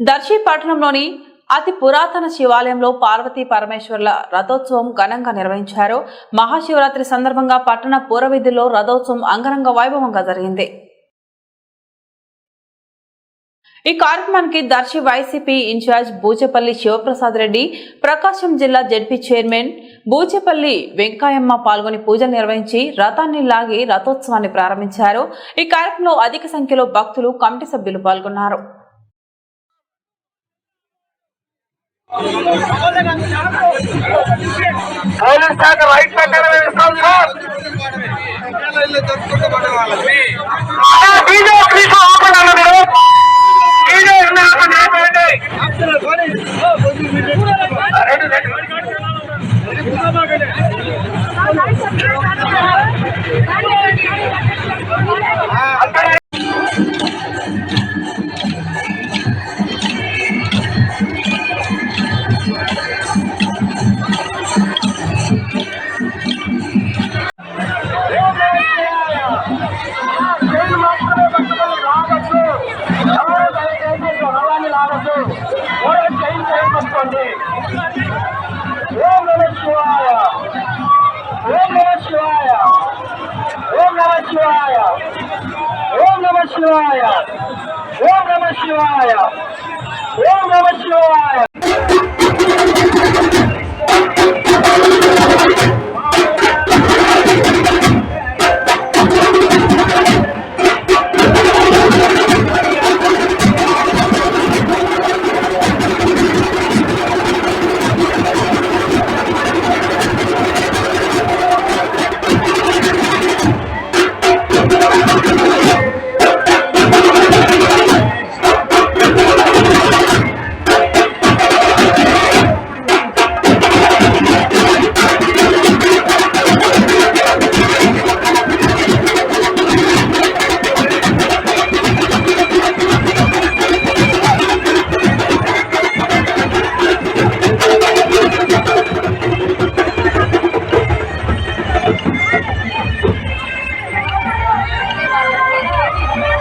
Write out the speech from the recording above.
దర్శి పట్టణంలోని అతి పురాతన శివాలయంలో పార్వతీ పరమేశ్వర్ల రథోత్సవం ఘనంగా నిర్వహించారు. మహాశివరాత్రి సందర్భంగా పట్టణ పూర్వవీధుల్లో రథోత్సవం అంగరంగ వైభవంగా జరిగింది. ఈ కార్యక్రమానికి దర్శి వైసీపీ ఇన్ఛార్జ్ బూచేపల్లి శివప్రసాద్ రెడ్డి, ప్రకాశం జిల్లా జెడ్పీ చైర్మన్ బూచేపల్లి వెంకయ్యమ్మ పాల్గొని పూజలు నిర్వహించి రథాన్ని లాగి రథోత్సవాన్ని ప్రారంభించారు. ఈ కార్యక్రమంలో అధిక సంఖ్యలో భక్తులు, కమిటీ సభ్యులు పాల్గొన్నారు. ఓం నమః శివాయ, ఓం నమః శివాయ, ఓం నమః శివాయ, ఓం నమః శివాయ, ఓం నమః శివాయ, ఓం నమః శివాయ.